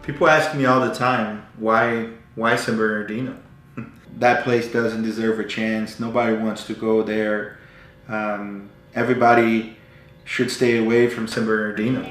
People ask me all the time, why San Bernardino? That place doesn't deserve a chance. Nobody wants to go there. Everybody should stay away from San Bernardino.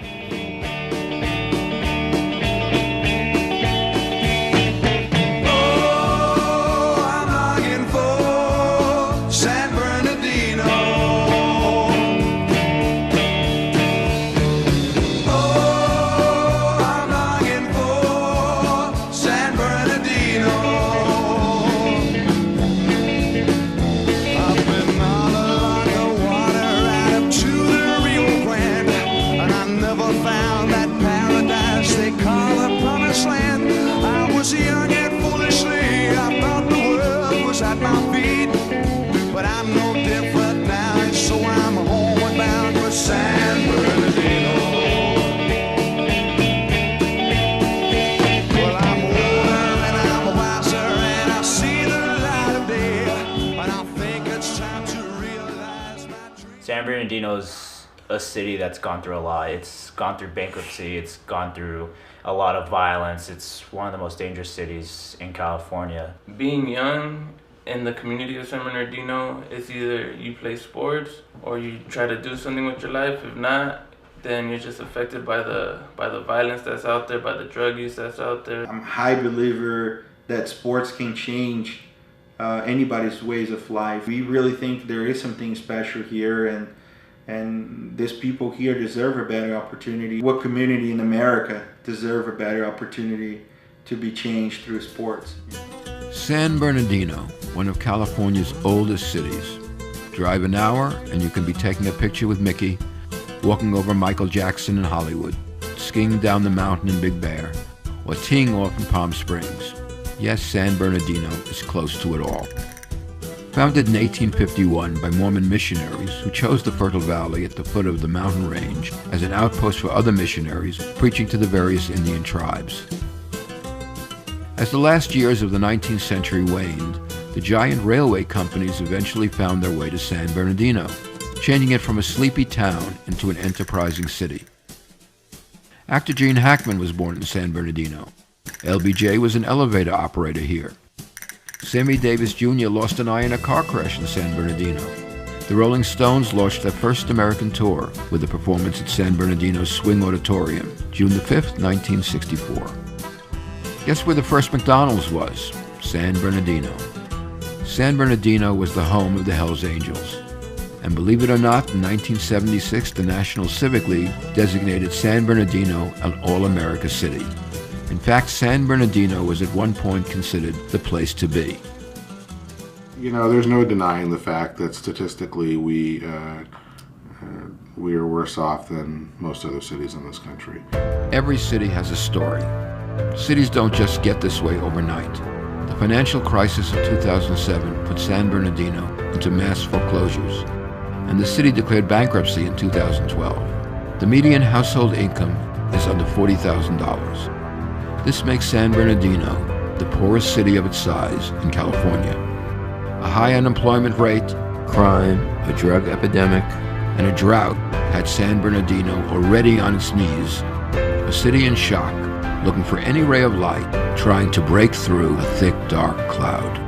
San Bernardino is a city that's gone through a lot. It's gone through bankruptcy. It's gone through a lot of violence. It's one of the most dangerous cities in California. Being young in the community of San Bernardino, it's either you play sports or you try to do something with your life. If not, then you're just affected by the violence that's out there, by the drug use that's out there. I'm a high believer that sports can change anybody's ways of life. We really think there is something special here, and these people here deserve a better opportunity. What community in America deserve a better opportunity to be changed through sports? San Bernardino, one of California's oldest cities. Drive an hour and you can be taking a picture with Mickey, walking over Michael Jackson in Hollywood, skiing down the mountain in Big Bear, or teeing off in Palm Springs. Yes, San Bernardino is close to it all. Founded in 1851 by Mormon missionaries who chose the fertile valley at the foot of the mountain range as an outpost for other missionaries preaching to the various Indian tribes. As the last years of the 19th century waned, the giant railway companies eventually found their way to San Bernardino, changing it from a sleepy town into an enterprising city. Actor Gene Hackman was born in San Bernardino. LBJ was an elevator operator here. Sammy Davis Jr. lost an eye in a car crash in San Bernardino. The Rolling Stones launched their first American tour with a performance at San Bernardino's Swing Auditorium, June the 5th, 1964. Guess where the first McDonald's was? San Bernardino. San Bernardino was the home of the Hells Angels. And believe it or not, in 1976, the National Civic League designated San Bernardino an All-America city. In fact, San Bernardino was at one point considered the place to be. You know, there's no denying the fact that statistically we are worse off than most other cities in this country. Every city has a story. Cities don't just get this way overnight. The financial crisis of 2007 put San Bernardino into mass foreclosures, and the city declared bankruptcy in 2012. The median household income is under $40,000. This makes San Bernardino the poorest city of its size in California. A high unemployment rate, crime, a drug epidemic, and a drought had San Bernardino already on its knees, a city in shock, looking for any ray of light, trying to break through a thick, dark cloud.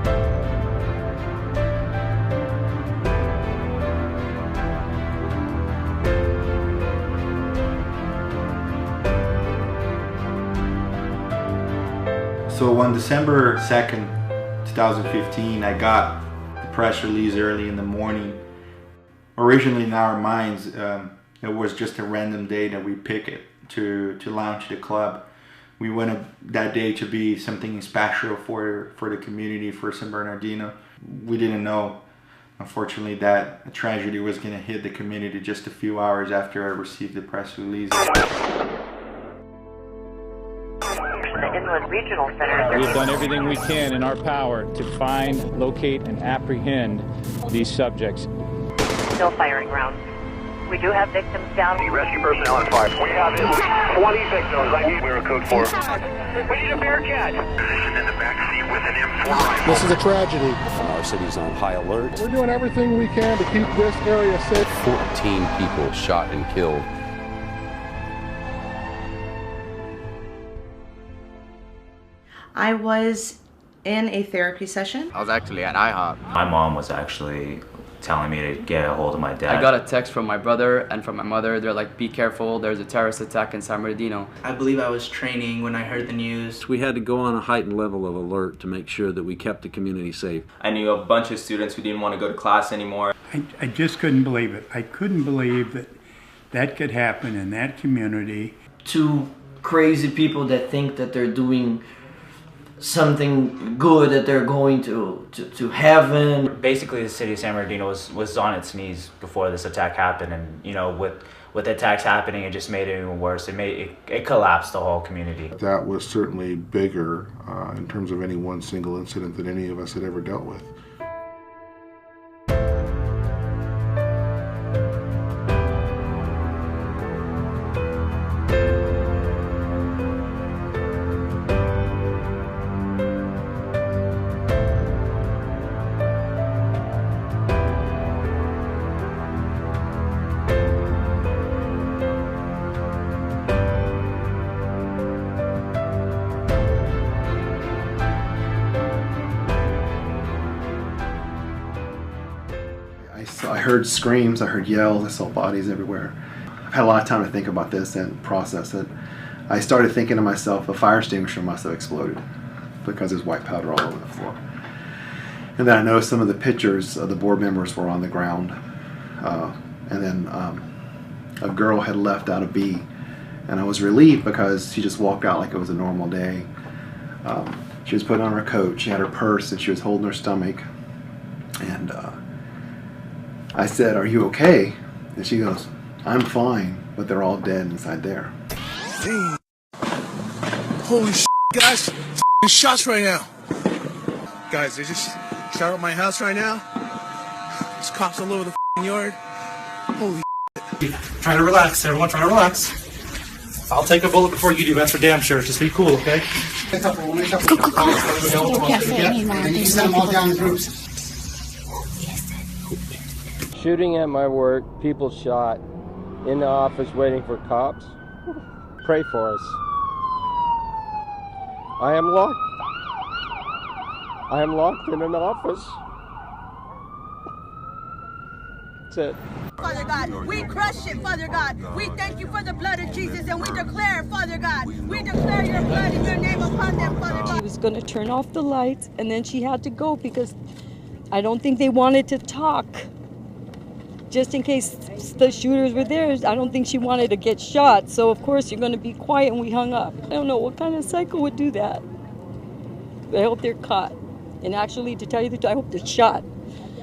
So on December 2nd, 2015, I got the press release early in the morning. Originally in our minds, it was just a random day that we picked it to launch the club. We wanted that day to be something special for the community, for San Bernardino. We didn't know, unfortunately, that a tragedy was going to hit the community just a few hours after I received the press release. We've done everything we can in our power to find, locate, and apprehend these subjects. Still firing rounds. We do have victims down. The rescue personnel on fire. We have at least 20 victims. I need a code 4. We need a Bearcat. Positioned in the back seat with an M4 rifle. This is a tragedy. Our city's on high alert. We're doing everything we can to keep this area safe. 14 people shot and killed. I was in a therapy session. I was actually at IHOP. My mom was actually telling me to get a hold of my dad. I got a text from my brother and from my mother. They're like, be careful, there's a terrorist attack in San Bernardino. I believe I was training when I heard the news. We had to go on a heightened level of alert to make sure that we kept the community safe. I knew a bunch of students who didn't want to go to class anymore. I just couldn't believe it. I couldn't believe that that could happen in that community. Two crazy people that think that they're doing something good, that they're going to heaven. Basically, the city of San Bernardino was on its knees before this attack happened, and you know, with attacks happening, it just made it even worse. It collapsed the whole community. That was certainly bigger in terms of any one single incident that any of us had ever dealt with. I heard screams, I heard yells, I saw bodies everywhere. I've had a lot of time to think about this and process it. I started thinking to myself, a fire extinguisher must have exploded because there's white powder all over the floor. And then I noticed some of the pictures of the board members were on the ground. And then a girl had left out of B. And I was relieved because she just walked out like it was a normal day. She was putting on her coat, she had her purse, and she was holding her stomach. And I said, "Are you okay?" And she goes, "I'm fine, but they're all dead inside there." Damn. Holy shit, guys. Shots right now. Guys, they just shot up my house right now. There's cops all over the yard. Holy shit. Try to relax, everyone. Try to relax. I'll take a bullet before you do. That's for damn sure. Just be cool, okay? You send them all down in groups. Shooting at my work, people shot, in the office waiting for cops. Pray for us. I am locked in an office. That's it. Father God, we crush it, Father God. We thank you for the blood of Jesus, and we declare, Father God, we declare your blood and your name upon them, Father God. She was going to turn off the lights, and then she had to go because I don't think they wanted to talk. Just in case the shooters were there, I don't think she wanted to get shot. So, of course, you're going to be quiet, and we hung up. I don't know what kind of psycho would do that. But I hope they're caught. And actually, to tell you the truth, I hope they're shot.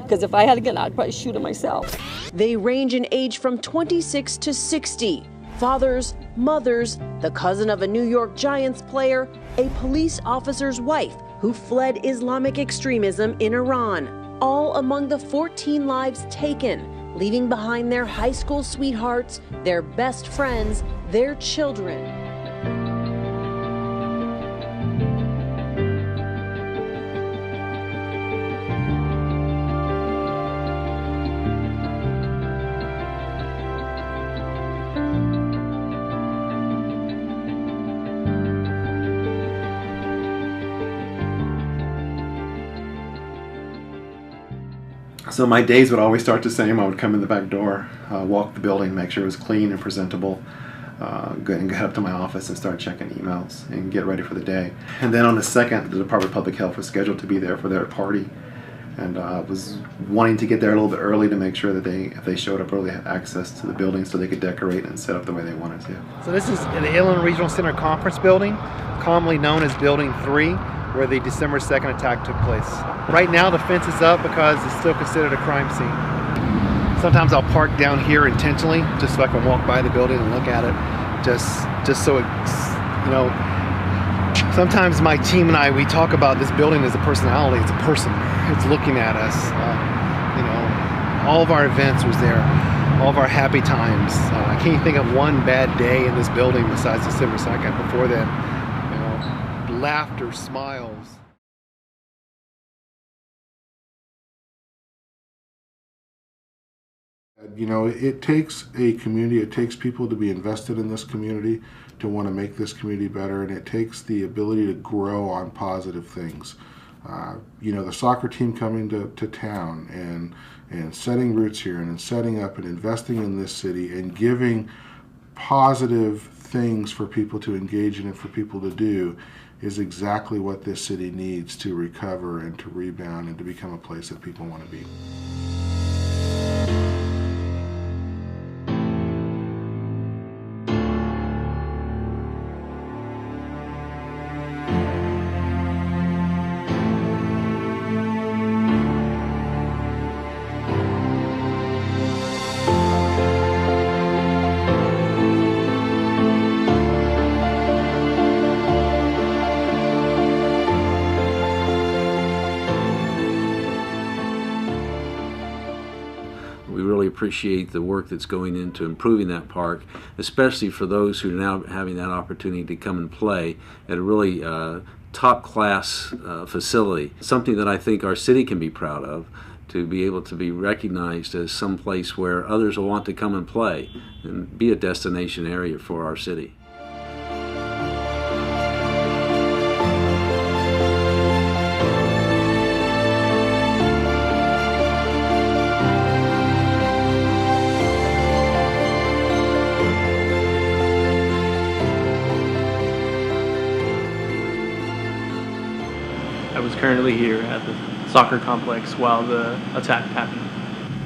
Because if I had a gun, I'd probably shoot them myself. They range in age from 26 to 60. Fathers, mothers, the cousin of a New York Giants player, a police officer's wife who fled Islamic extremism in Iran. All among the 14 lives taken, leaving behind their high school sweethearts, their best friends, their children. So my days would always start the same. I would come in the back door, walk the building, make sure it was clean and presentable, go and get up to my office and start checking emails and get ready for the day. And then on the 2nd, the Department of Public Health was scheduled to be there for their party. And I was wanting to get there a little bit early to make sure that if they showed up early, had access to the building so they could decorate and set up the way they wanted to. So this is the Inland Regional Center Conference Building, commonly known as Building 3, where the December 2nd attack took place. Right now the fence is up because it's still considered a crime scene. Sometimes I'll park down here intentionally just so I can walk by the building and look at it, just so it's, you know, sometimes my team and I, we talk about this building as a personality. It's a person. It's looking at us. You know, all of our events was there, all of our happy times. I can't think of one bad day in this building besides December 2nd. Before that, you know, laughter, smiles. You know, it takes a community, it takes people to be invested in this community to want to make this community better, and it takes the ability to grow on positive things. You know, the soccer team coming to town and setting roots here and setting up and investing in this city and giving positive things for people to engage in and for people to do is exactly what this city needs to recover and to rebound and to become a place that people want to be. We really appreciate the work that's going into improving that park, especially for those who are now having that opportunity to come and play at a really top-class facility. Something that I think our city can be proud of, to be able to be recognized as some place where others will want to come and play and be a destination area for our city. I was currently here at the soccer complex while the attack happened.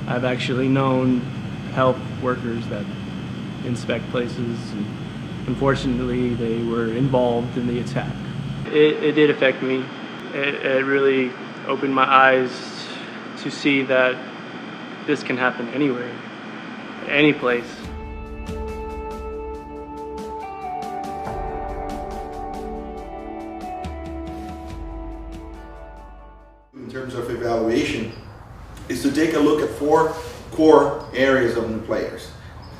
I've actually known health workers that inspect places, and unfortunately they were involved in the attack. It did affect me. It really opened my eyes to see that this can happen anywhere, any place. In terms of evaluation, is to take a look at 4 core areas of new players.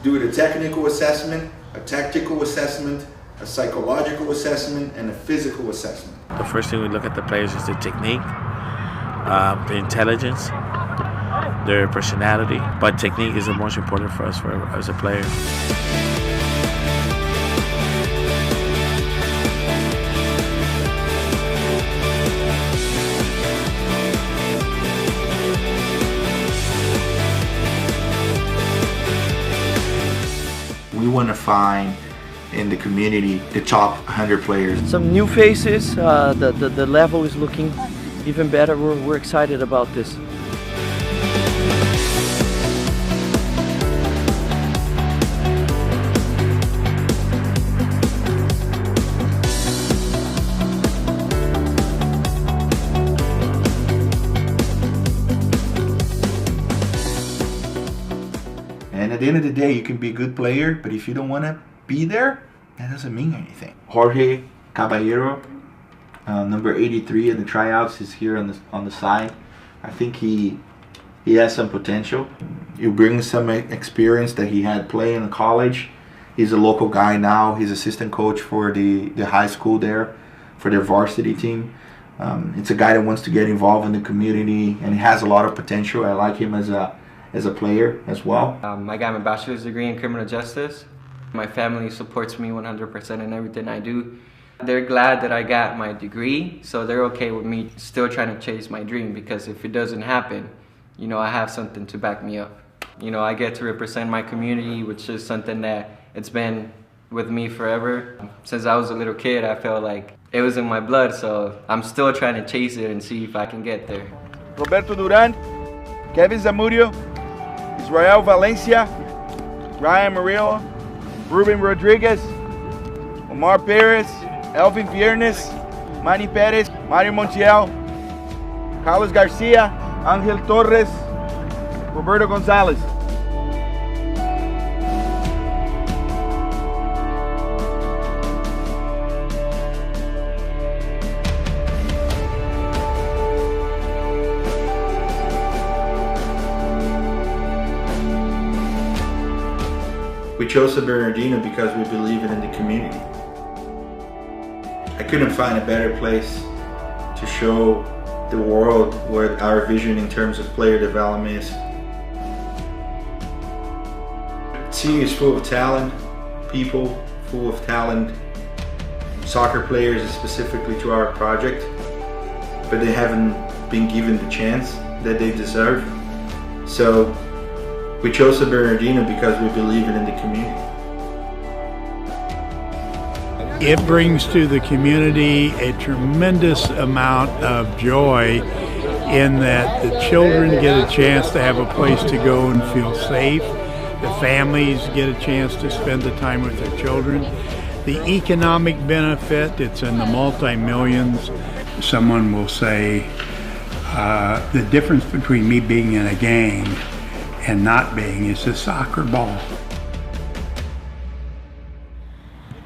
Do a technical assessment, a tactical assessment, a psychological assessment, and a physical assessment. The first thing we look at the players is the technique, the intelligence, their personality, but technique is the most important for us as a player. We want to find in the community the top 100 players. Some new faces, the level is looking even better. We're excited about this. And at the end of the day, you can be a good player, but if you don't want to be there, that doesn't mean anything. Jorge Caballero, number 83 in the tryouts, is here on the side. I think he has some potential. He brings some experience that he had playing in college. He's a local guy now. He's assistant coach for the high school there, for their varsity team. It's a guy that wants to get involved in the community, and he has a lot of potential. I like him as a player as well. I got my bachelor's degree in criminal justice. My family supports me 100% in everything I do. They're glad that I got my degree, so they're okay with me still trying to chase my dream, because if it doesn't happen, you know, I have something to back me up. You know, I get to represent my community, which is something that it's been with me forever. Since I was a little kid, I felt like it was in my blood, so I'm still trying to chase it and see if I can get there. Roberto Duran, Kevin Zamudio, Israel Valencia, Ryan Murillo, Ruben Rodriguez, Omar Perez, Elvin Viernes, Manny Perez, Mario Montiel, Carlos Garcia, Angel Torres, Roberto Gonzalez. We chose San Bernardino because we believe in the community. I couldn't find a better place to show the world what our vision in terms of player development is. The city is full of talent, people full of talent, soccer players specifically to our project, but they haven't been given the chance that they deserve. So we chose San Bernardino because we believe in the community. It brings to the community a tremendous amount of joy in that the children get a chance to have a place to go and feel safe. The families get a chance to spend the time with their children. The economic benefit, it's in the multi-millions. Someone will say, the difference between me being in a gang and not being is a soccer ball.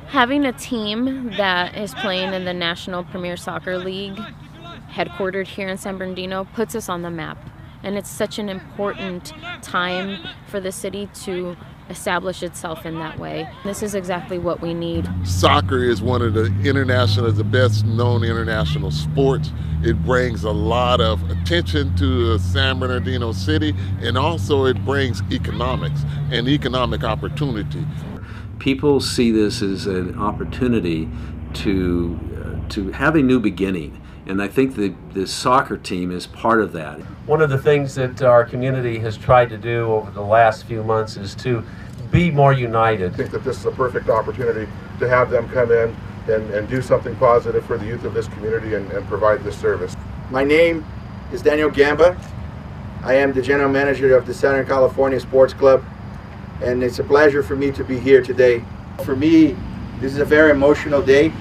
Having a team that is playing in the National Premier Soccer League, headquartered here in San Bernardino, puts us on the map. And it's such an important time for the city to establish itself in that way. This is exactly what we need. Soccer is one of the best known international sports. It brings a lot of attention to San Bernardino City, and also it brings economics and economic opportunity. People see this as an opportunity to have a new beginning, and I think the soccer team is part of that. One of the things that our community has tried to do over the last few months is to be more united. I think that this is a perfect opportunity to have them come in and do something positive for the youth of this community and provide this service. My name is Daniel Gamba. I am the general manager of the Southern California Sports Club, and it's a pleasure for me to be here today. For me, this is a very emotional day.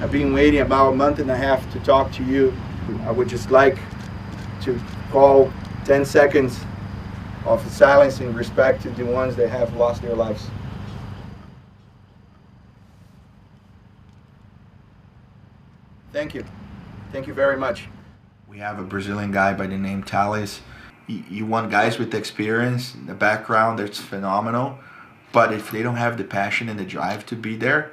I've been waiting about a month and a half to talk to you. I would just like to call 10 seconds of silence in respect to the ones that have lost their lives. Thank you. Thank you very much. We have a Brazilian guy by the name Thales. You want guys with experience, the background that's phenomenal, but if they don't have the passion and the drive to be there,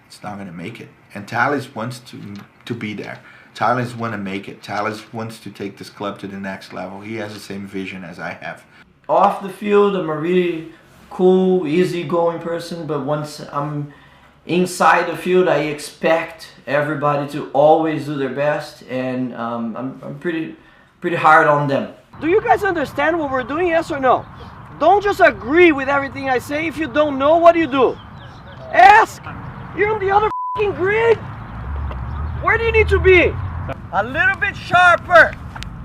it's not going to make it. And Thales wants to be there. Thales wants to make it. Thales wants to take this club to the next level. He has the same vision as I have. Off the field, I'm a really cool, easygoing person, but once I'm inside the field, I expect everybody to always do their best, and I'm pretty hard on them. Do you guys understand what we're doing, yes or no? Don't just agree with everything I say. If you don't know, what do you do? Ask! You're on the other f***ing grid! Where do you need to be? A little bit sharper!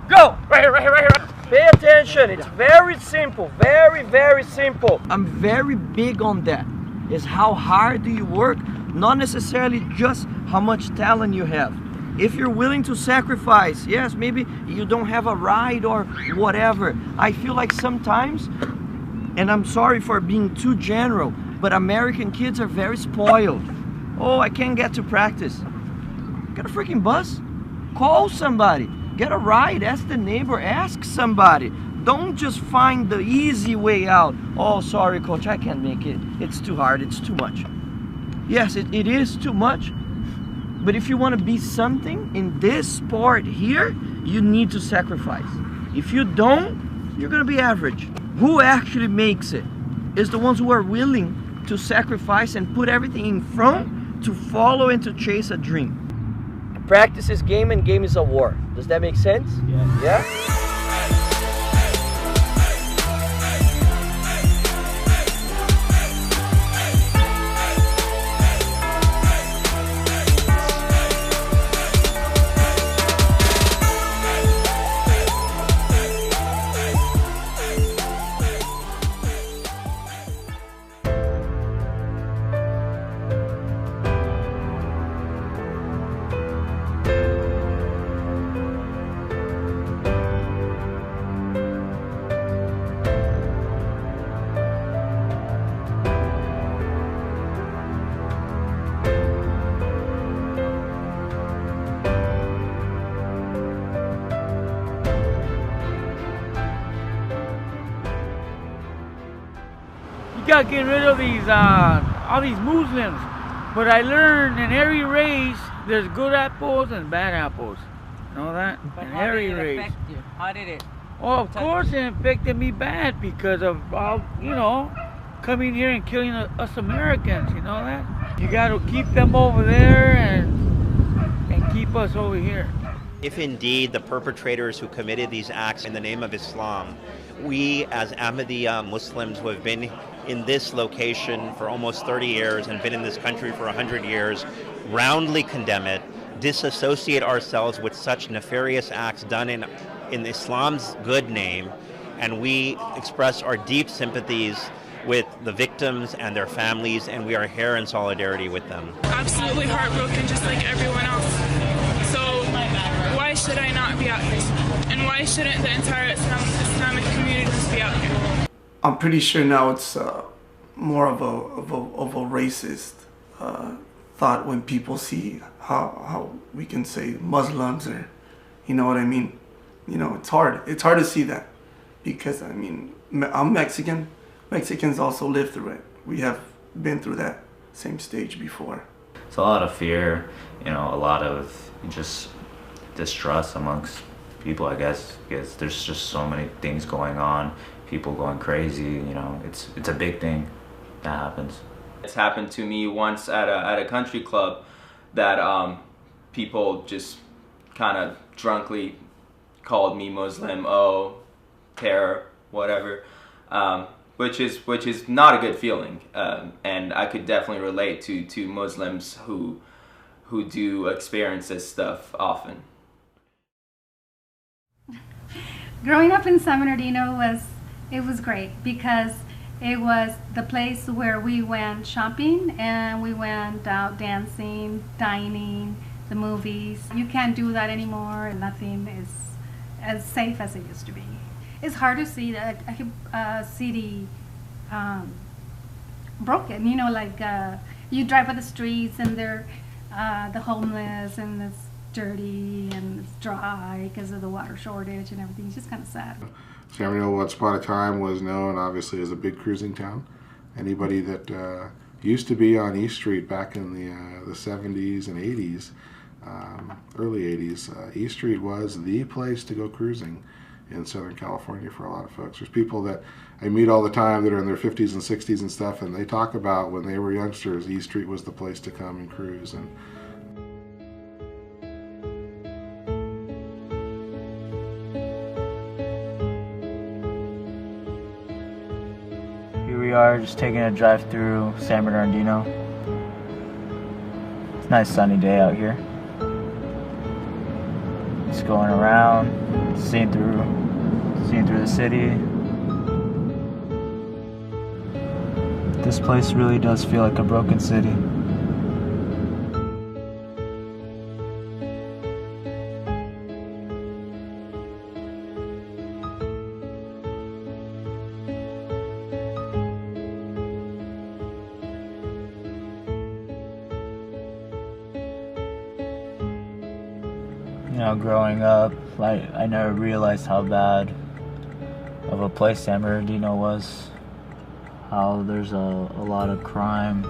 Go! Right here, right here, right here! Pay attention, it's very simple, very, very simple. I'm very big on that. Is how hard do you work, not necessarily just how much talent you have. If you're willing to sacrifice, yes, maybe you don't have a ride or whatever. I feel like sometimes, and I'm sorry for being too general, but American kids are very spoiled. Oh, I can't get to practice. Get a freaking bus. Call somebody. Get a ride. Ask the neighbor. Ask somebody. Don't just find the easy way out. Oh, sorry, coach, I can't make it. It's too hard. It's too much. Yes, it is too much. But if you want to be something in this sport here, you need to sacrifice. If you don't, you're going to be average. Who actually makes it is the ones who are willing to sacrifice and put everything in front to follow and to chase a dream. Practice is game and game is a war. Does that make sense? Yeah? You gotta get rid of these all these Muslims. But I learned in every race there's good apples and bad apples. You know that? But in how every did it race. affect you? How did it? Well, of course it affected me bad because of all, you know, coming here and killing us Americans, you know that? You got to keep them over there and keep us over here. If indeed the perpetrators who committed these acts in the name of Islam, we as Ahmadiyya Muslims who have been in this location for almost 30 years and been in this country for 100 years, roundly condemn it, disassociate ourselves with such nefarious acts done in Islam's good name, and we express our deep sympathies with the victims and their families, and we are here in solidarity with them. Absolutely heartbroken, just like everyone else. So why should I not be out here? And why shouldn't the entire Islamic community just be out here? I'm pretty sure now it's more of a racist thought when people see how we can say Muslims, or you know what I mean. You know, it's hard to see that, because I mean, I'm Mexican. Mexicans also live through it. We have been through that same stage before. It's a lot of fear, you know, a lot of just distrust amongst people, I guess, because there's just so many things going on, people going crazy, you know, it's a big thing that happens. It's happened to me once at a country club that people just kind of drunkly called me Muslim, oh, terror, whatever. Which is not a good feeling, and I could definitely relate to Muslims who do experience this stuff often. Growing up in San Bernardino was great, because it was the place where we went shopping and we went out dancing, dining, the movies. You can't do that anymore, and nothing is as safe as it used to be. It's hard to see a city broken, you know, like you drive by the streets and they're the homeless, and it's dirty and it's dry because of the water shortage and everything. It's just kind of sad. San Bernardino once upon a time was known obviously as a big cruising town. Anybody that used to be on East Street back in the 70s and 80s, early 80s, East Street was the place to go cruising in Southern California for a lot of folks. There's people that I meet all the time that are in their 50s and 60s and stuff, and they talk about when they were youngsters, East Street was the place to come and cruise. And here we are, just taking a drive through San Bernardino. It's a nice sunny day out here. Just going around, seeing through the city. This place really does feel like a broken city. You know, growing up, I never realized how bad of a place San Bernardino was. How there's a lot of crime,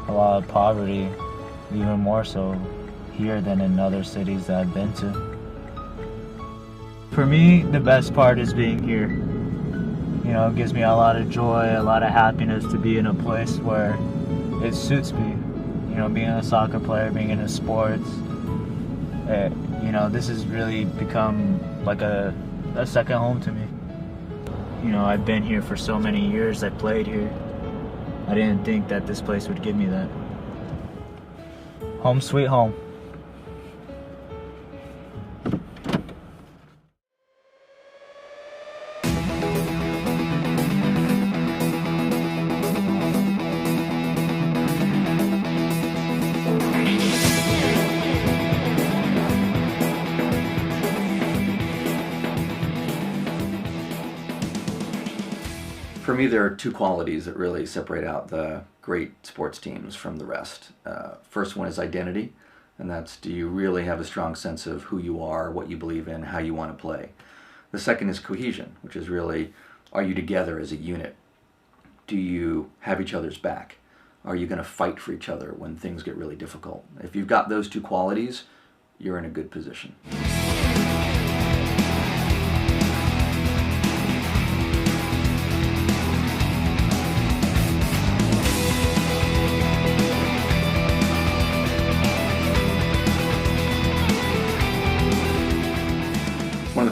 a lot of poverty, even more so here than in other cities that I've been to. For me, the best part is being here. You know, it gives me a lot of joy, a lot of happiness to be in a place where it suits me. You know, being a soccer player, being into sports, you know, this has really become like a second home to me. You know, I've been here for so many years, I played here. I didn't think that this place would give me that. Home sweet home. For me, there are two qualities that really separate out the great sports teams from the rest. First one is identity, and that's, do you really have a strong sense of who you are, what you believe in, how you want to play? The second is cohesion, which is really, are you together as a unit? Do you have each other's back? Are you going to fight for each other when things get really difficult? If you've got those two qualities, you're in a good position.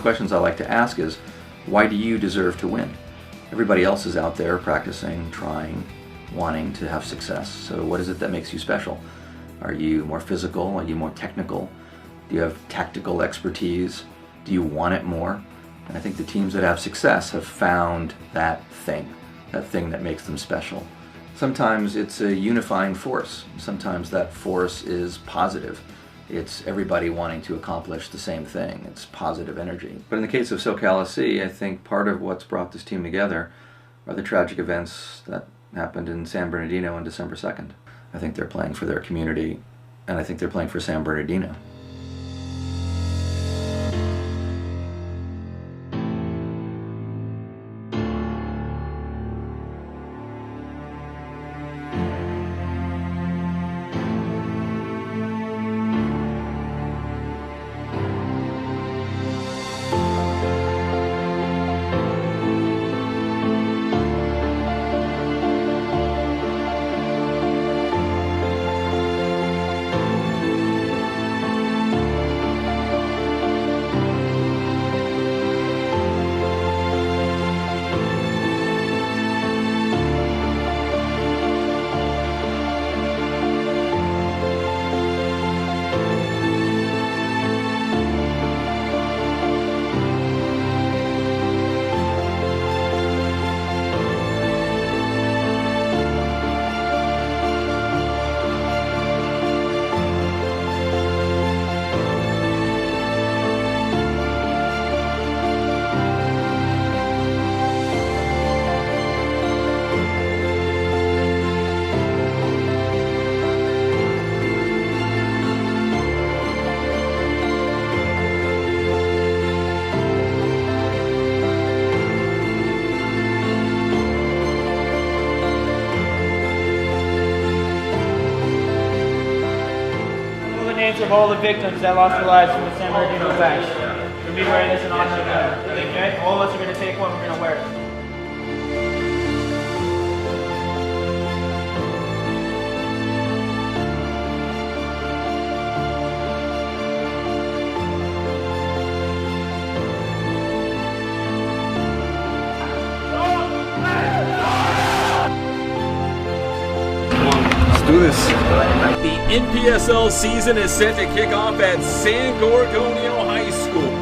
questions I like to ask is, why do you deserve to win? Everybody else is out there practicing, trying, wanting to have success. So what is it that makes you special? Are you more physical? Are you more technical? Do you have tactical expertise? Do you want it more? And I think the teams that have success have found that thing that makes them special. Sometimes it's a unifying force. Sometimes that force is positive. It's everybody wanting to accomplish the same thing. It's positive energy. But in the case of SoCal SC, I think part of what's brought this team together are the tragic events that happened in San Bernardino on December 2nd. I think they're playing for their community, and I think they're playing for San Bernardino. Of all the victims that lost their lives from the San Bernardino attacks. We're going to be wearing this in honor of them. Okay? All of us are going to take one, we're going to wear it. Do this. The NPSL season is set to kick off at San Bernardino High School.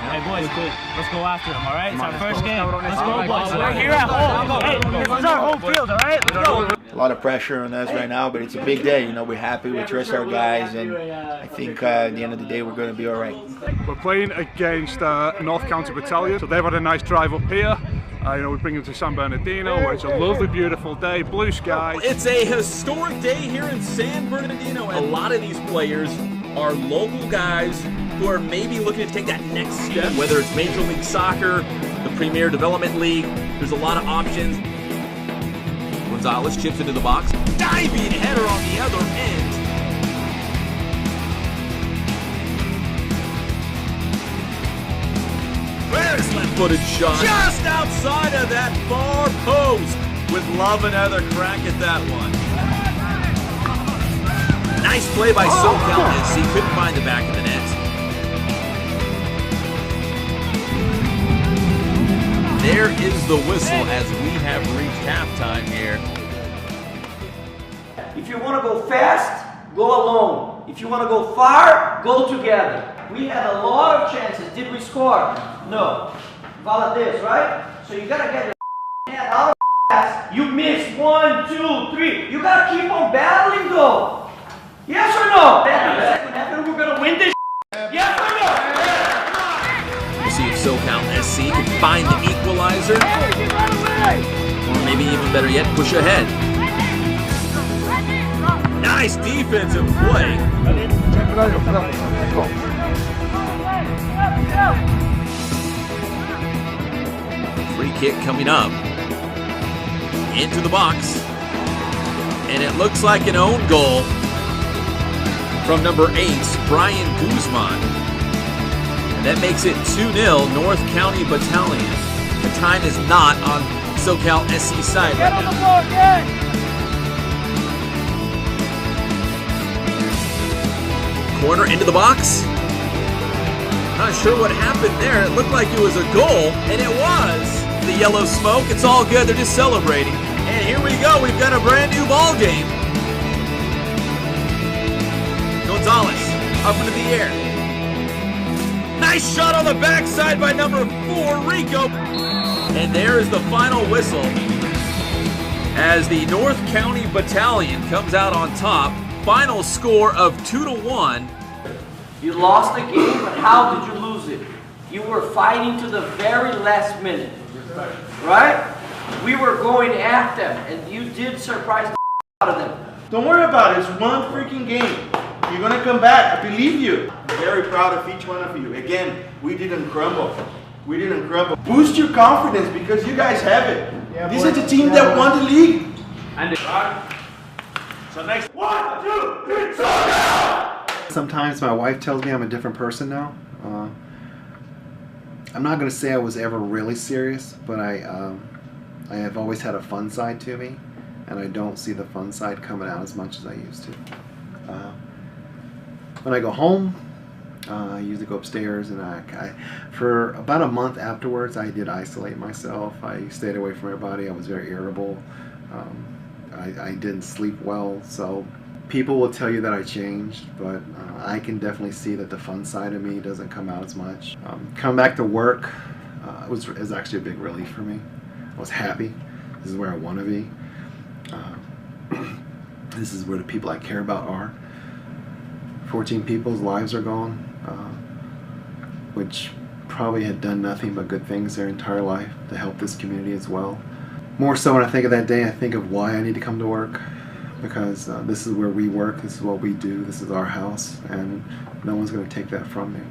Hey boys, let's go after them, alright? It's our first game. Let's go, boys. We're here at home. Hey, this is our home field, alright? Let's go. A lot of pressure on us right now, but it's a big day. You know, we're happy, we trust our guys, and I think at the end of the day, we're going to be all right. We're playing against North County Battalion, so they've had a nice drive up here. You know, we bring them to San Bernardino, where it's a lovely, beautiful day, blue skies. It's a historic day here in San Bernardino. A lot of these players are local guys who are maybe looking to take that next step, whether it's Major League Soccer, the Premier Development League. There's a lot of options. Gonzalez chips into the box. Diving header on the other end. Where's left-footed shot? Just outside of that far post. With Love another crack at that one. Nice play by SoCal SC. Couldn't find the back of the net. There is the whistle as we have reached halftime here. If you want to go fast, go alone. If you want to go far, go together. We had a lot of chances. Did we score? No. Valadez, right? So you got to get your hand out of the ass. You missed 1, 2, 3. You got to keep on battling though. Yes or no? Second half and we're going to win this. Yes or no? We'll see if SoCal SC can find the equalizer. Or maybe even better yet, push ahead. Nice defensive play. Free kick coming up. Into the box. And it looks like an own goal from number 8, Brian Guzman. And that makes it 2-0 North County Battalion. The time is not on SoCal SC side. Get on the ball, get! Corner into the box. Not sure what happened there. It looked like it was a goal, and it was. The yellow smoke, it's all good. They're just celebrating. And here we go. We've got a brand new ball game. Gonzalez up into the air. Nice shot on the backside by number 4, Rico. And there is the final whistle as the North County Battalion comes out on top. Final score of 2-1. You lost the game, but how did you lose it? You were fighting to the very last minute, right? We were going at them, and you did surprise the out of them. Don't worry about it. It's one freaking game. You're going to come back. I believe you. I'm very proud of each one of you. Again, we didn't crumble. We didn't crumble. Boost your confidence because you guys have it. Yeah, this is the team that won the league. And so next 1, 2, 3, SoCal! Sometimes my wife tells me I'm a different person now. I'm not going to say I was ever really serious, but I have always had a fun side to me, and I don't see the fun side coming out as much as I used to. When I go home, I usually go upstairs, and for about a month afterwards, I did isolate myself. I stayed away from everybody. I was very irritable. I didn't sleep well, so people will tell you that I changed, but I can definitely see that the fun side of me doesn't come out as much. Coming back to work was actually a big relief for me. I was happy. This is where I want to be. This is where the people I care about are. 14 people's lives are gone, which probably had done nothing but good things their entire life to help this community as well. More so when I think of that day, I think of why I need to come to work, because this is where we work, this is what we do, this is our house, and no one's going to take that from me.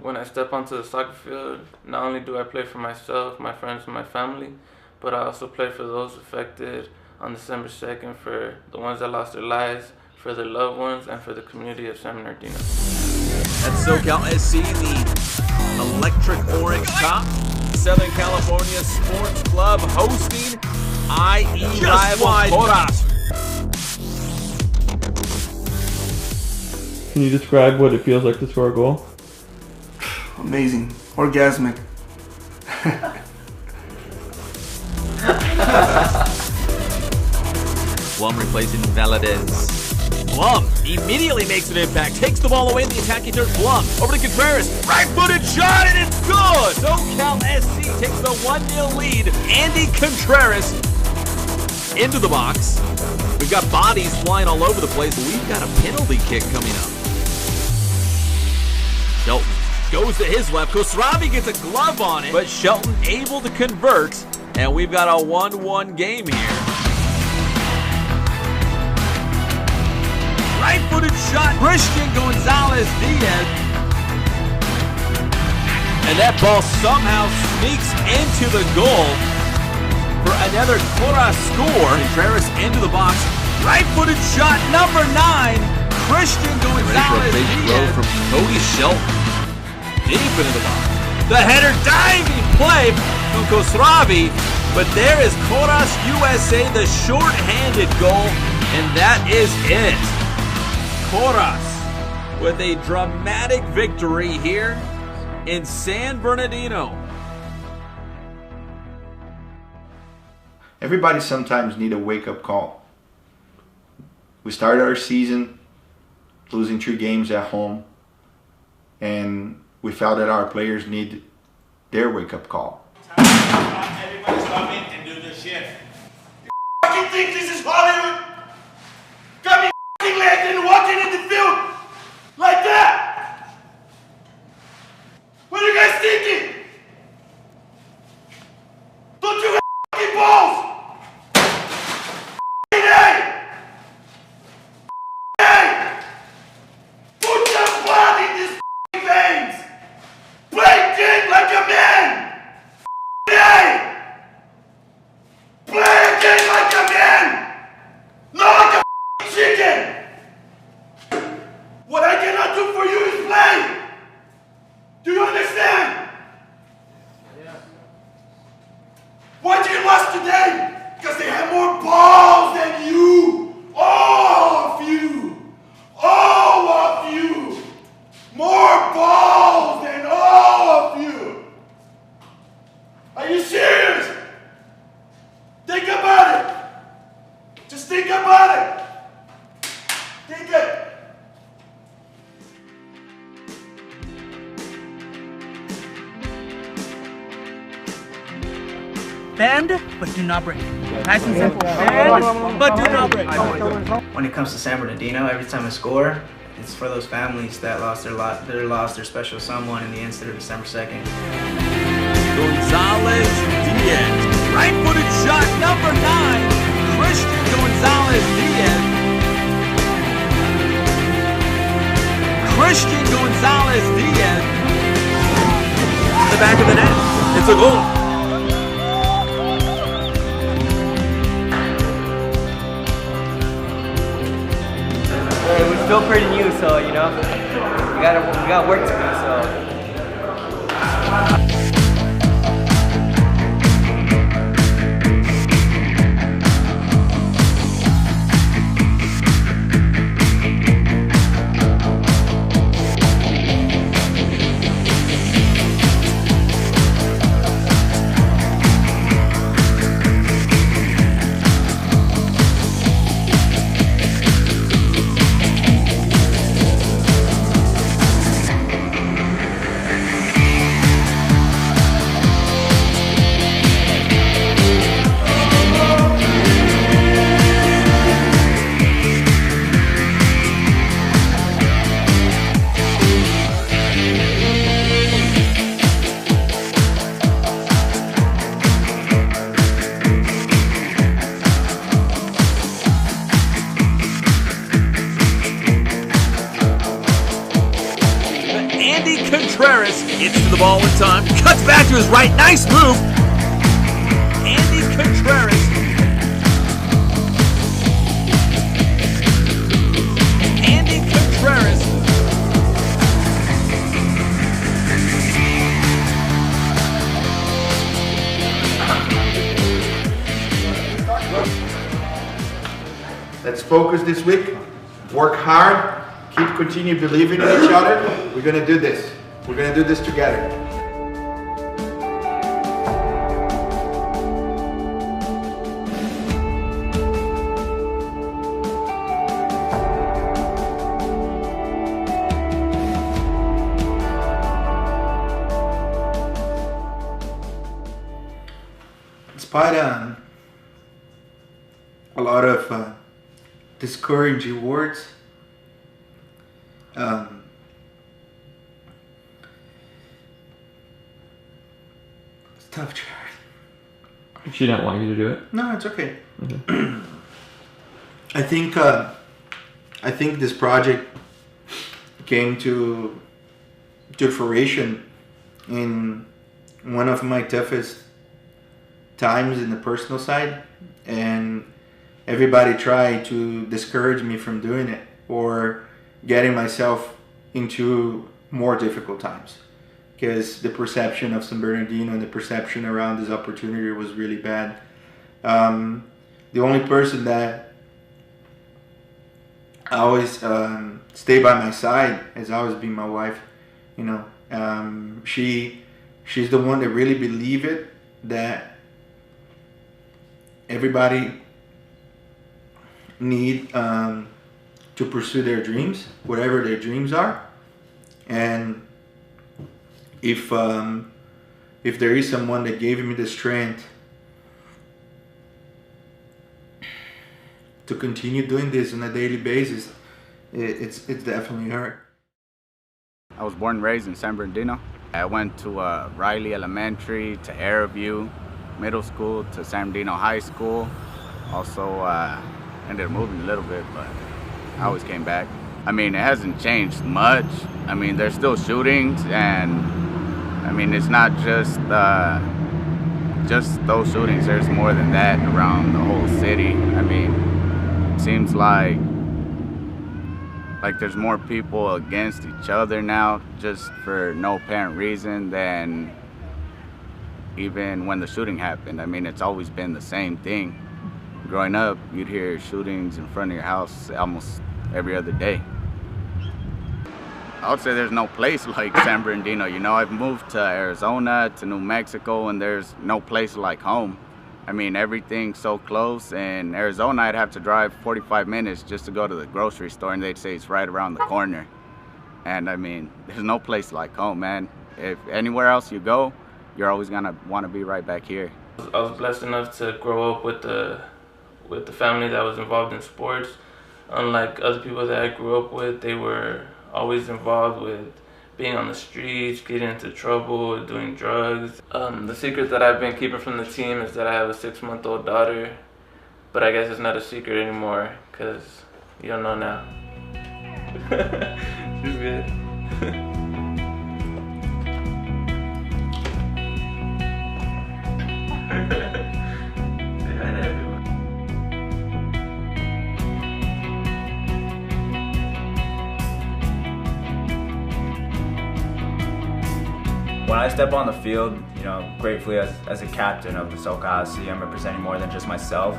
When I step onto the soccer field, not only do I play for myself, my friends, and my family, but I also play for those affected on December 2nd, for the ones that lost their lives, for their loved ones, and for the community of San Bernardino. That's SoCal SC, the electric orange top. Southern California Sports Club hosting IE rival Coras. Can you describe what it feels like to score a goal? Amazing. Orgasmic. Blum replacing Valadez. Blum immediately makes an impact, takes the ball away in the attacking third. Blum over to Contreras, right-footed shot, and it's good! SoCal SC takes the 1-0 lead. Andy Contreras into the box. We've got bodies flying all over the place. We've got a penalty kick coming up. Shelton goes to his left. Kosravi gets a glove on it, but Shelton able to convert, and we've got a 1-1 game here. Right-footed shot, Christian Gonzalez-Diaz. And that ball somehow sneaks into the goal for another Cora score. Contreras into the box. Right-footed shot, number 9, Christian Gonzalez-Diaz. From Cody Shelton. Deep into the box. The header diving play from Kosravi. But there is Coras USA, the short-handed goal. And that is it. Coras with a dramatic victory here in San Bernardino. Everybody sometimes need a wake-up call. We started our season losing 3 games at home, and we felt that our players need their wake-up call. Everybody stop in and do this shit. You fucking think this is Hollywood? Got me fucking legs and walking in the field like that? What are you guys thinking? Don't you have fucking balls? Hey! Put some blood in these veins! Play game like a man! Hey! Play a game like a man! Not like a chicken! What I cannot do for you is play! Do you understand? Bend, but do not break. Nice and simple. Bend, but do not break. When it comes to San Bernardino, every time I score, it's for those families that lost their special someone in the incident of December 2nd. Gonzalez Diaz. Right-footed shot, number 9. Christian Gonzalez Diaz. Christian Gonzalez Diaz. The back of the net. It's a goal. We're still pretty new, so you know, we got work to do. So. Gets to the ball in time, cuts back to his right, nice move. Andy Contreras. Andy Contreras. Let's focus this week, work hard, continue believing in each other. We're gonna do this. We're going to do this together. Despite a lot of discouraging words, tough, Jared. She didn't want you to do it? No, it's okay. Okay. I think this project came to fruition in one of my toughest times in the personal side, and everybody tried to discourage me from doing it or getting myself into more difficult times, because the perception of San Bernardino and the perception around this opportunity was really bad. The only person that always stayed by my side has always been my wife. You know, she's the one that really believed it, that everybody need to pursue their dreams, whatever their dreams are, and if there is someone that gave me the strength to continue doing this on a daily basis, it's definitely her. I was born and raised in San Bernardino. I went to Riley Elementary, to Airview Middle School, to San Bernardino High School. Also ended up moving a little bit, but I always came back. I mean, it hasn't changed much. I mean, there's still shootings, and I mean, it's not just those shootings. There's more than that around the whole city. I mean, it seems like there's more people against each other now, just for no apparent reason, than even when the shooting happened. I mean, it's always been the same thing. Growing up, you'd hear shootings in front of your house almost every other day. I would say there's no place like San Bernardino. You know, I've moved to Arizona, to New Mexico, and there's no place like home. I mean, everything's so close. In Arizona, I'd have to drive 45 minutes just to go to the grocery store, and they'd say it's right around the corner. And I mean, there's no place like home, man. If anywhere else you go, you're always gonna want to be right back here. I was blessed enough to grow up with the family that was involved in sports. Unlike other people that I grew up with, they were always involved with being on the streets, getting into trouble, doing drugs. The secret that I've been keeping from the team is that I have a 6-month-old daughter, but I guess it's not a secret anymore because you don't know now. She's good. When I step on the field, you know, gratefully as a captain of the SoCal SC, I'm representing more than just myself,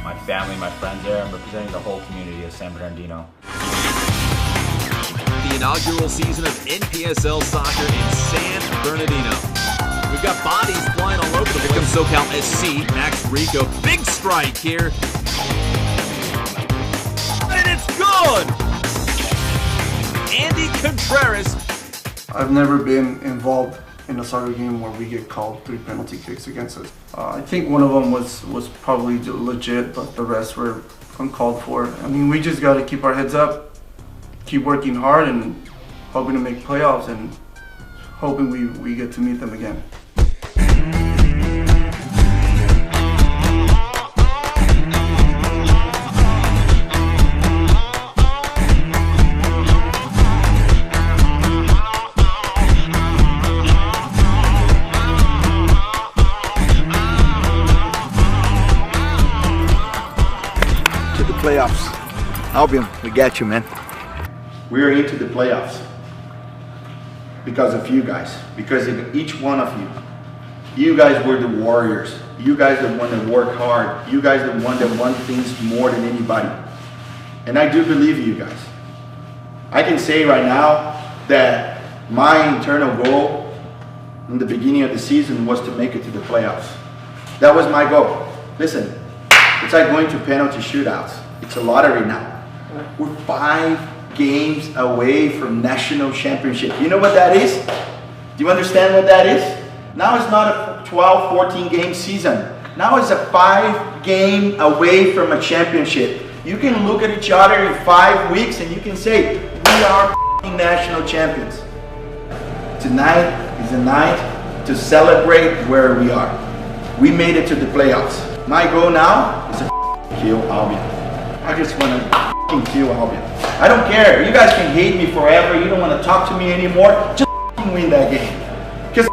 my family, my friends there. I'm representing the whole community of San Bernardino. The inaugural season of NPSL soccer in San Bernardino. We've got bodies flying all over the place. Here comes SoCal SC, Max Rico. Big strike here. And it's good! Andy Contreras. I've never been involved in a soccer game where we get called 3 penalty kicks against us. I think one of them was probably legit, but the rest were uncalled for. I mean, we just got to keep our heads up, keep working hard, and hoping to make playoffs, and hoping we get to meet them again. Playoffs. Albion, we got you, man. We're into the playoffs because of you guys, because of each one of you. You guys were the warriors. You guys the one that work hard. You guys the one that want things more than anybody. And I do believe you guys. I can say right now that my internal goal in the beginning of the season was to make it to the playoffs. That was my goal. Listen, it's like going to penalty shootouts. It's a lottery now. We're 5 games away from national championship. You know what that is? Do you understand what that is? Now it's not a 12, 14 game season. Now it's a 5 game away from a championship. You can look at each other in 5 weeks and you can say, we are national champions. Tonight is the night to celebrate where we are. We made it to the playoffs. My goal now is to kill Albion. I just want to kill Albion. I don't care. You guys can hate me forever. You don't want to talk to me anymore. Just win that game. Because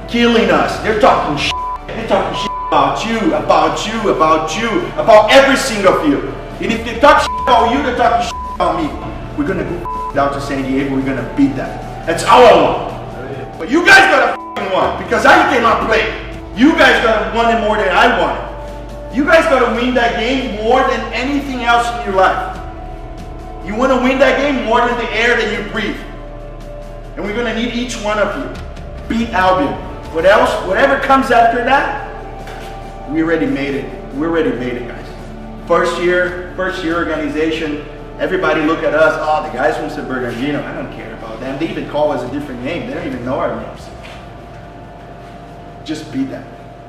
killing us. They're talking shit. They're talking shit about you, about you, about you, about every single of you. And if they talk shit about you, they're talking shit about me. We're going to go down to San Diego. We're going to beat them. That's all I want. But you guys got to win because I cannot play. You guys got to win it more than I want it. You guys got to win that game more than anything else in your life. You want to win that game more than the air that you breathe. And we're going to need each one of you. Beat Albion. What else? Whatever comes after that, we already made it. We already made it, guys. First year organization. Everybody look at us. Oh, the guys from San Bernardino. I don't care about them. They even call us a different name. They don't even know our names. Just beat them.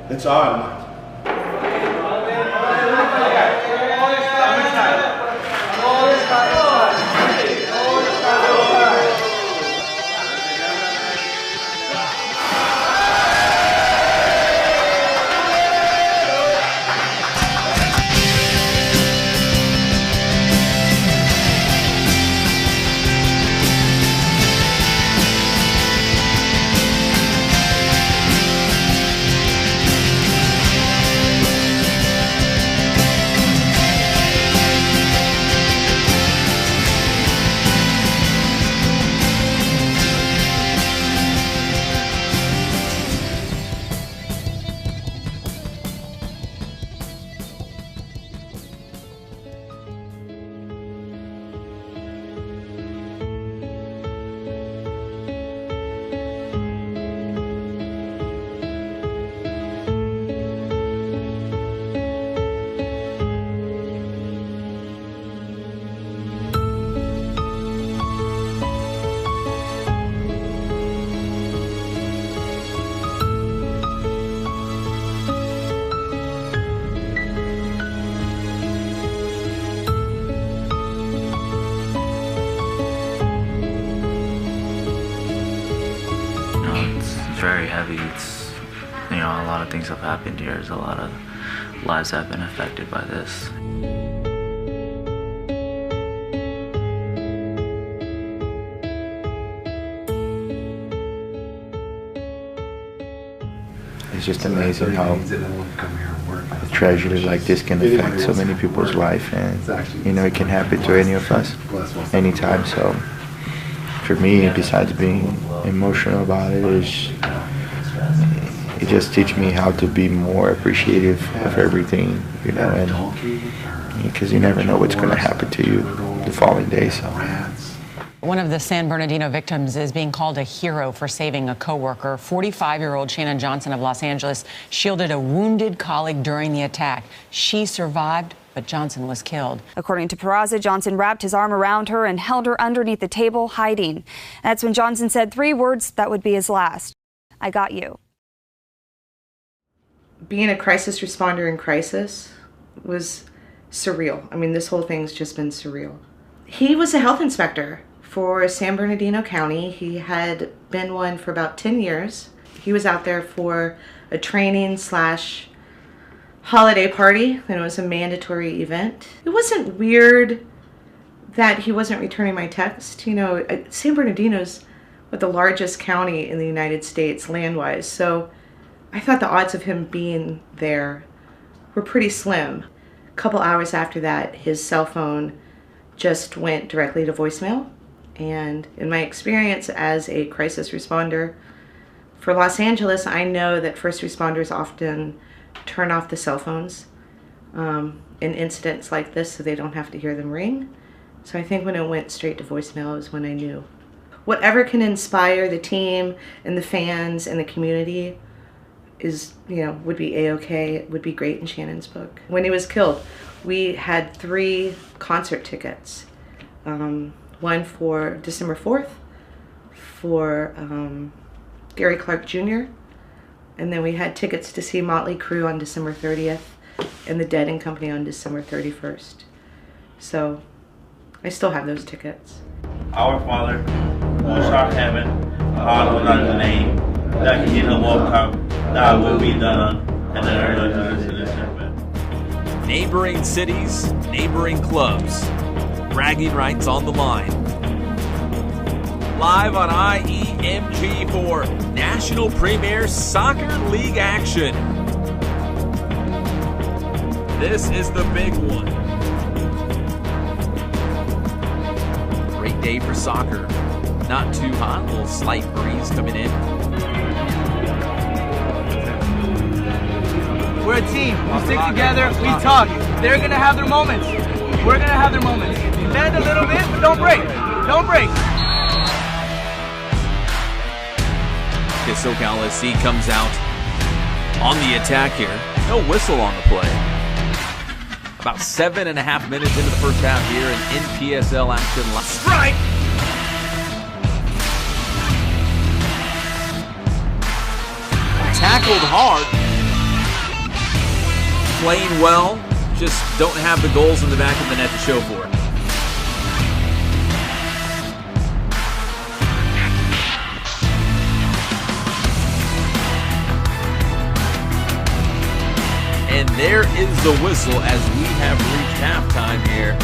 That's all I want. it's very heavy. It's, you know, a lot of things have happened here. There's a lot of lives have been affected by this. It's just amazing how a tragedy like this can affect so many people's life, and you know, it can happen to any of us anytime. So for me, besides being emotional about it, it just teaches me how to be more appreciative of everything, you know, and because you never know what's going to happen to you the following day. So. One of the San Bernardino victims is being called a hero for saving a coworker. 45-year-old Shannon Johnson of Los Angeles shielded a wounded colleague during the attack. She survived, but Johnson was killed. According to Peraza, Johnson wrapped his arm around her and held her underneath the table, hiding. That's when Johnson said 3 words that would be his last: "I got you." Being a crisis responder in crisis was surreal. I mean, this whole thing's just been surreal. He was a health inspector for San Bernardino County. He had been one for about 10 years. He was out there for a training / holiday party, and it was a mandatory event. It wasn't weird that he wasn't returning my text. You know, San Bernardino's the largest county in the United States land-wise, so I thought the odds of him being there were pretty slim. A couple hours after that, his cell phone just went directly to voicemail. And in my experience as a crisis responder for Los Angeles, I know that first responders often turn off the cell phones in incidents like this so they don't have to hear them ring. So I think when it went straight to voicemail is when I knew. Whatever can inspire the team and the fans and the community is, you know, would be A-okay. It would be great in Shannon's book. When he was killed, we had 3 concert tickets. One for December 4th for Gary Clark Jr. And then we had tickets to see Motley Crue on December 30th and the Dead and Company on December 31st. So I still have those tickets. Our Father, who art in heaven, hallowed be thy name. Thy kingdom will come, thy will be done on earth as it is in heaven. Neighboring cities, neighboring clubs. Bragging rights on the line. Live on IEMG for National Premier Soccer League action. This is the big one. Great day for soccer. Not too hot, a little slight breeze coming in. We're a team. We stick together. We talk. They're going to have their moments. We're going to have their moments. Bend a little bit, but don't break. Don't break. Okay, SoCal SC comes out on the attack here. No whistle on the play. About 7.5 minutes into the first half here in NPSL action. Strike! Tackled hard. Playing well. Just don't have the goals in the back of the net to show for it. And there is the whistle as we have reached halftime here.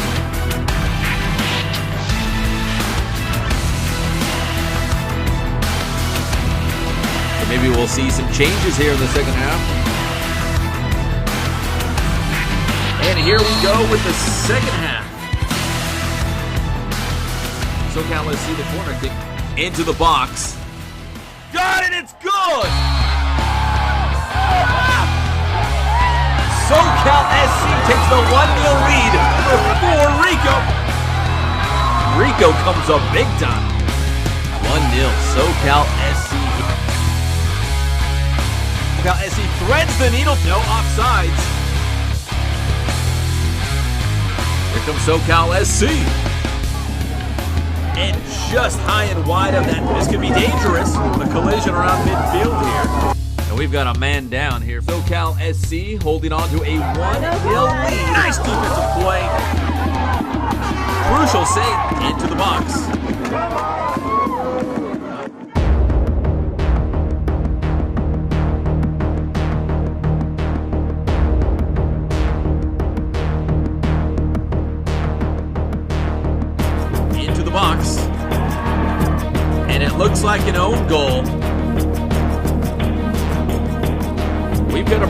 So maybe we'll see some changes here in the second half. And here we go with the second half. SoCal SC the corner kick into the box. Got it, it's good! SoCal SC takes the 1-0 lead for Rico. Rico comes up big time. 1-0 SoCal SC. SoCal SC threads the needle. No offsides. Here comes SoCal SC. And just high and wide of that. This could be dangerous. A collision around midfield here. And we've got a man down here. SoCal SC holding on to a 1-0 lead. Nice defensive play. Crucial save into the box.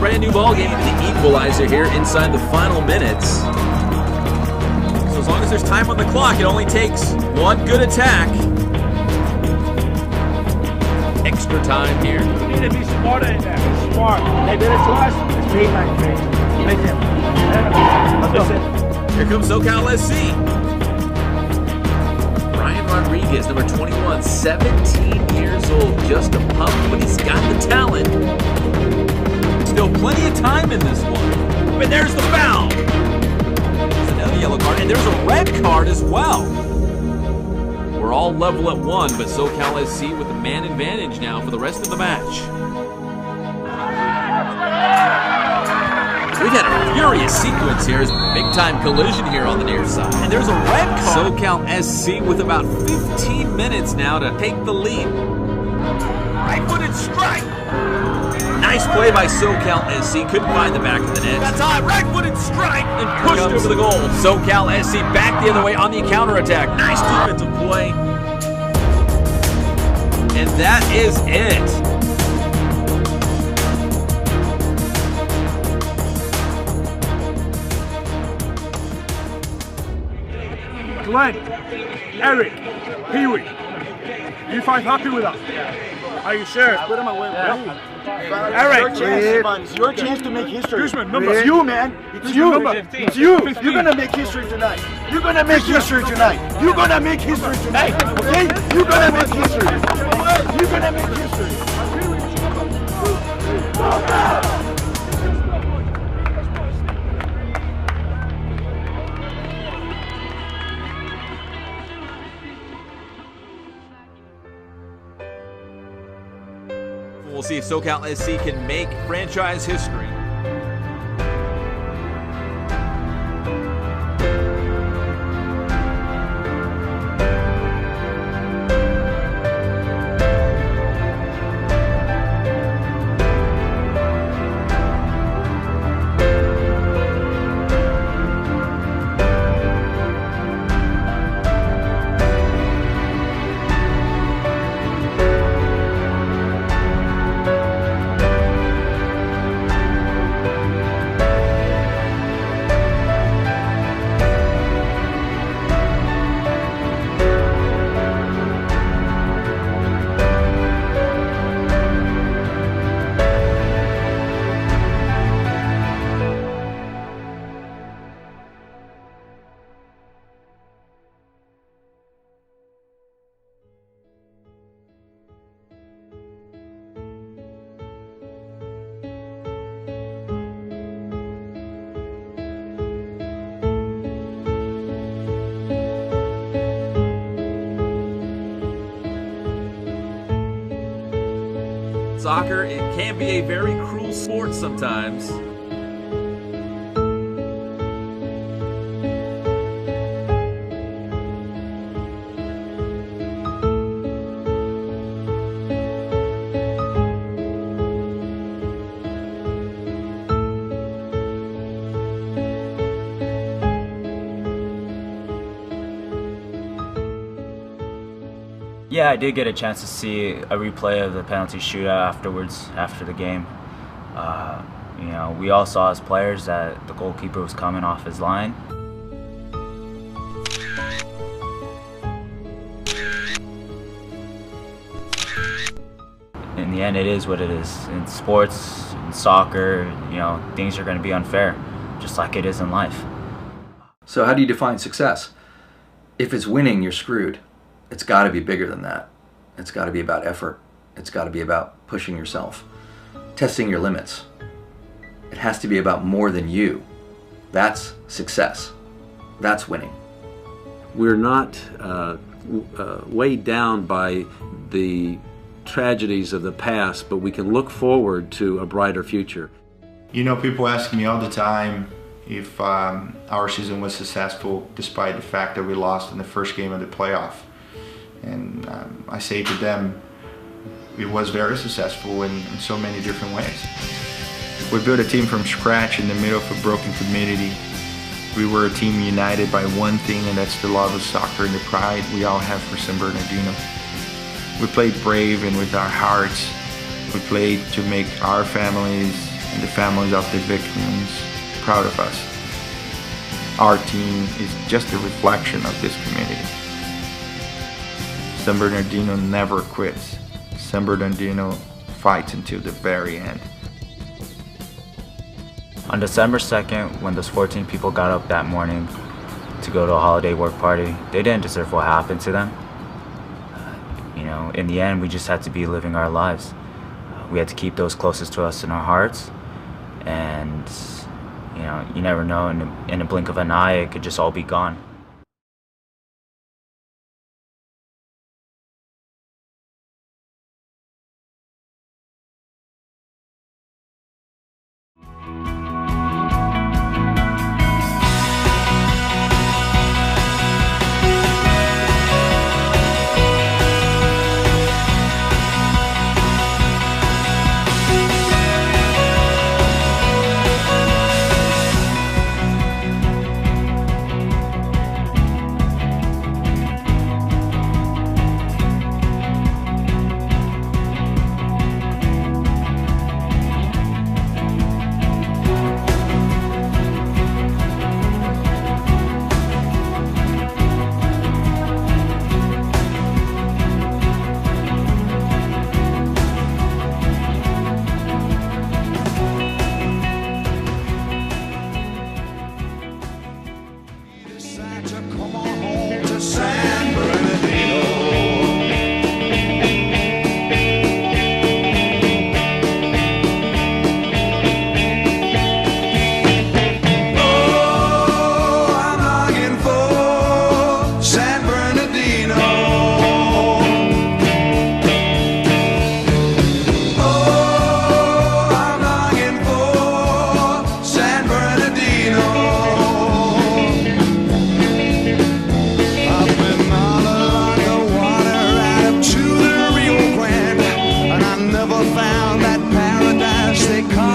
brand new ball game. The equalizer here inside the final minutes. So as long as there's time on the clock, it only takes one good attack. Extra time here. You need to be smarter in there. Smart. They did it to us. It's payback. Make him. Listen. Here comes SoCal SC. Ryan Rodriguez, number 21, 17 years old, just a pup, but he's got the talent. Still plenty of time in this one. But there's the foul. There's another yellow card, and there's a red card as well. We're all level at 1, but SoCal SC with the man advantage now for the rest of the match. We've had a furious sequence here. Big-time collision here on the near side. And there's a red card. SoCal SC with about 15 minutes now to take the lead. Right-footed strike. Nice play by SoCal SC. Couldn't find the back of the net. That's time. Right-footed strike and pushed over the goal. SoCal SC back the other way on the counterattack. Nice defensive play. And that is it. Glenn, Eric, Pee-wee, you five happy with that? Are you sure? Put him away. Yeah. Eric, it's your chance to make history. Guzman, number. It's you, man. It's Guzman, you. number. It's you. 15. You're gonna make history tonight. You're gonna make history tonight. You're gonna make history tonight. Okay? You're gonna make history. You're gonna make history. We'll see if SoCal SC can make franchise history. Soccer, it can be a very cruel sport sometimes. Yeah, I did get a chance to see a replay of the penalty shootout afterwards, after the game. You know, we all saw as players that the goalkeeper was coming off his line. In the end, it is what it is. In sports, in soccer, you know, things are going to be unfair, just like it is in life. So how do you define success? If it's winning, you're screwed. It's got to be bigger than that. It's got to be about effort. It's got to be about pushing yourself, testing your limits. It has to be about more than you. That's success. That's winning. We're not weighed down by the tragedies of the past, but we can look forward to a brighter future. You know, people ask me all the time if our season was successful despite the fact that we lost in the first game of the playoff. And I say to them, it was very successful in so many different ways. We built a team from scratch in the middle of a broken community. We were a team united by one thing, and that's the love of soccer and the pride we all have for San Bernardino. We played brave and with our hearts. We played to make our families and the families of the victims proud of us. Our team is just a reflection of this community. San Bernardino never quits. San Bernardino fights until the very end. On December 2nd, when those 14 people got up that morning to go to a holiday work party, they didn't deserve what happened to them. You know, in the end, we just had to be living our lives. We had to keep those closest to us in our hearts, and you know, you never know, in a blink of an eye, it could just all be gone. Found that paradise they call